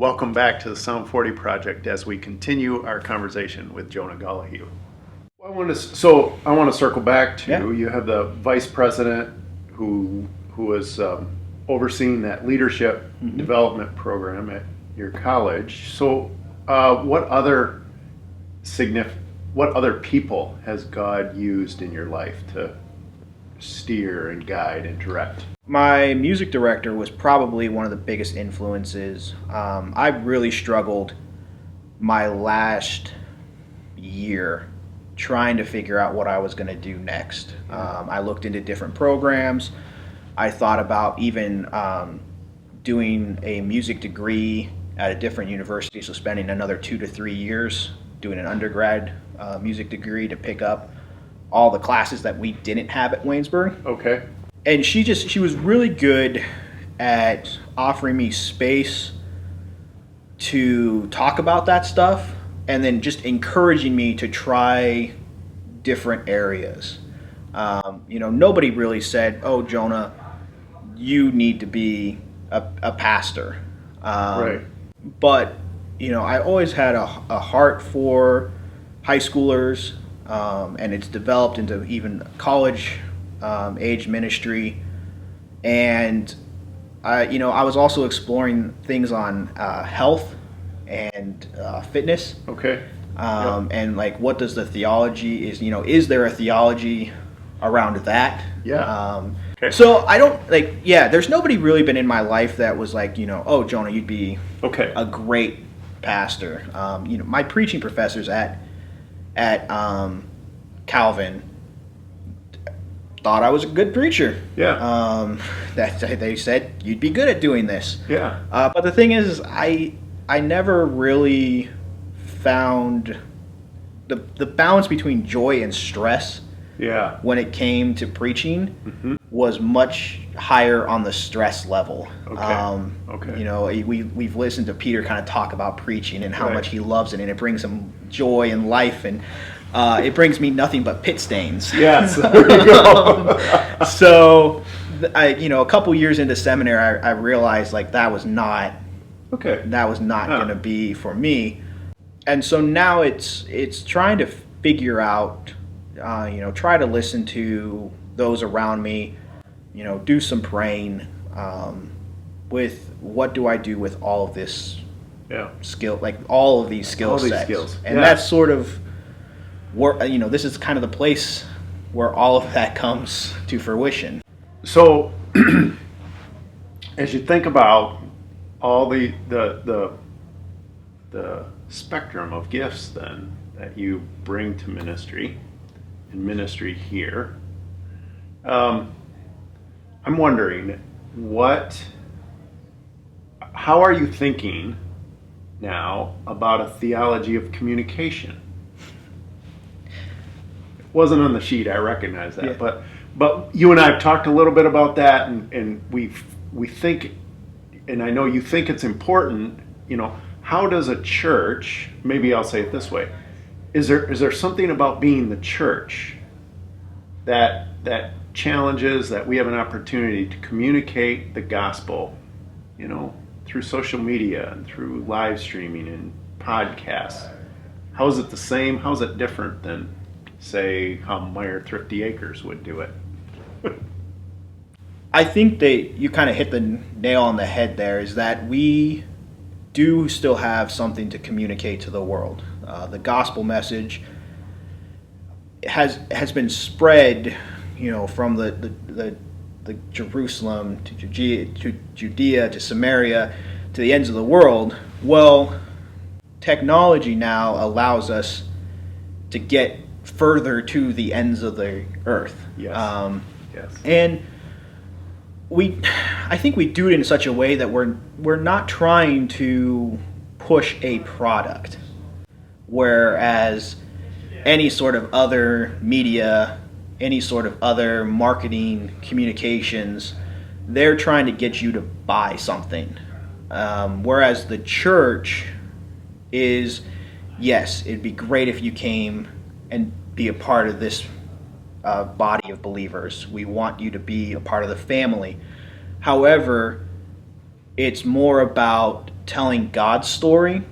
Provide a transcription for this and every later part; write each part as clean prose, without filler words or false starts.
Welcome back to the Sound 40 Project as we continue our conversation with Jonah Gallahue. I want to circle back to you have the vice president who is overseeing that leadership development program at your college. So what other people has God used in your life to steer and guide and direct? My music director was probably one of the biggest influences. I really struggled my last year trying to figure out what I was going to do next. I looked into different programs. I thought about even doing a music degree at a different university, so spending another 2 to 3 years doing an undergrad music degree to pick up all the classes that we didn't have at Waynesburg. Okay. And she was really good at offering me space to talk about that stuff and then just encouraging me to try different areas. Nobody really said, "Oh, Jonah, you need to be a pastor." Right. But, I always had a heart for high schoolers, and it's developed into even college age ministry, and I was also exploring things on health and fitness. Okay. And like, what does the theology is there a theology around that? Yeah. Okay. So I don't there's nobody really been in my life that was like, "Oh, Jonah, you'd be a great pastor." My preaching professors at Calvin thought I was a good preacher. Yeah. That they said you'd be good at doing this. Yeah. But the thing is, I never really found the balance between joy and stress. Yeah. When it came to preaching, was much higher on the stress level. Okay. We've listened to Peter kind of talk about preaching and how much he loves it, and it brings him joy and life, and it brings me nothing but pit stains. Yes, there you go. So, a couple years into seminary, I realized that was not going to be for me, and so now it's trying to figure out, try to listen to those around me, do some praying, with what do I do with all of this skill, all of these skill sets, and that's sort of where this is kind of the place where all of that comes to fruition. So, as you think about all the spectrum of gifts then that you bring to ministry and ministry here, I'm wondering how are you thinking now about a theology of communication? Wasn't on the sheet, I recognize that, but you and I have talked a little bit about that, and we think, and I know you think it's important. How does a church? Maybe I'll say it this way: is there something about being the church that challenges that we have an opportunity to communicate the gospel, through social media and through live streaming and podcasts? How is it the same? How is it different than, say, how Meyer Thrifty Acres would do it? I think you kind of hit the nail on the head there, is that we do still have something to communicate to the world. The gospel message has been spread, from the Jerusalem to Judea to Samaria to the ends of the world. Well, technology now allows us to get further to the ends of the earth. Yes. Yes. And I think we do it in such a way that we're not trying to push a product, whereas any sort of other media, any sort of other marketing communications, they're trying to get you to buy something. Whereas the church is, yes, it'd be great if you came and be a part of this body of believers. We want you to be a part of the family. However, it's more about telling God's story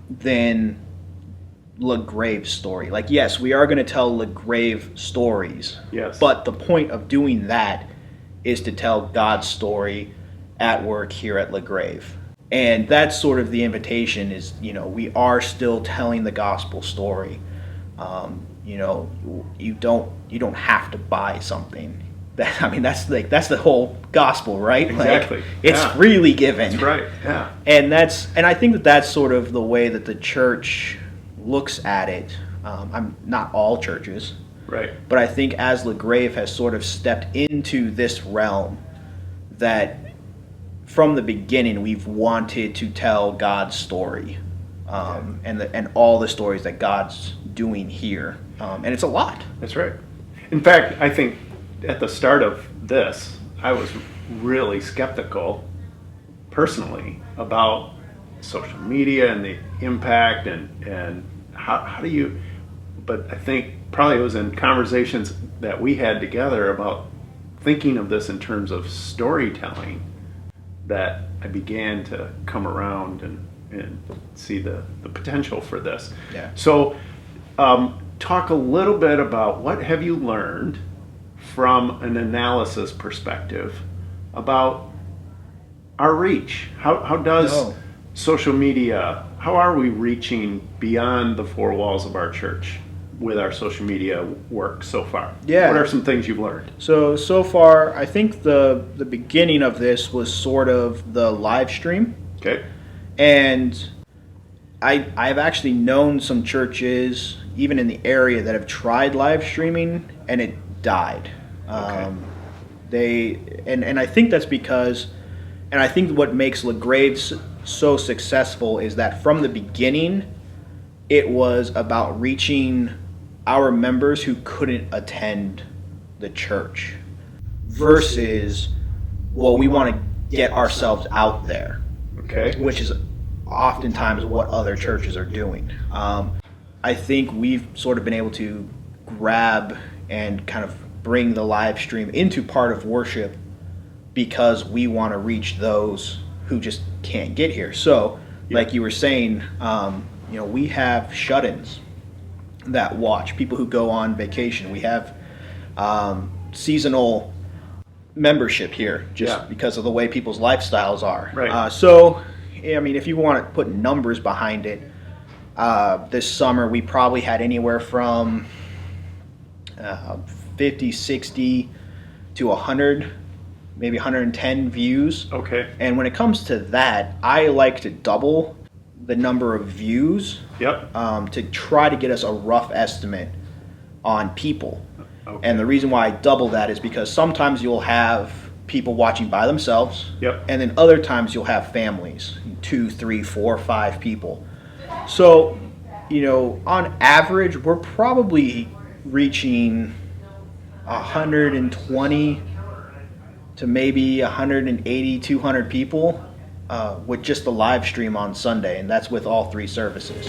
than LaGrave's story. Like, yes, we are going to tell LaGrave stories. Yes. But the point of doing that is to tell God's story at work here at LaGrave. And that's sort of the invitation is, we are still telling the gospel story. You don't have to buy something. That's the whole gospel, right? Exactly. Like, it's freely given. That's right. Yeah. And I think that's sort of the way that the church looks at it. I'm not all churches, right? But I think as LaGrave has sort of stepped into this realm, that from the beginning we've wanted to tell God's story, and all the stories that God's doing here, and it's a lot. That's right. In fact, I think at the start of this, I was really skeptical, personally, about social media and the impact and how do you. But I think probably it was in conversations that we had together about thinking of this in terms of storytelling that I began to come around and see the potential for this. Yeah. So talk a little bit about what have you learned from an analysis perspective about our reach. How does social media, how are we reaching beyond the four walls of our church with our social media work so far? Yeah. What are some things you've learned? So far, I think the beginning of this was sort of the live stream. Okay. And I've actually known some churches, even in the area, that have tried live streaming and it died. Okay. And I think that's because, and I think what makes LaGrave so successful is that from the beginning, it was about reaching our members who couldn't attend the church versus, well, we want to get ourselves out there. Okay. Which is oftentimes what other churches are doing. I think we've sort of been able to grab and kind of bring the live stream into part of worship because we want to reach those who just can't get here. So, like you were saying, we have shut-ins that watch, people who go on vacation. We have seasonal membership here just because of the way people's lifestyles are. Right. So, I mean, if you want to put numbers behind it, this summer we probably had anywhere from 50, 60 to 100, maybe 110 views. Okay. And when it comes to that, I like to double the number of views. Yep. To try to get us a rough estimate on people. Okay. And the reason why I double that is because sometimes you'll have people watching by themselves. Yep. And then other times you'll have families, 2, 3, 4, 5 people. So, on average, we're probably reaching 120 to maybe 180, 200 people with just the live stream on Sunday, and that's with all 3 services.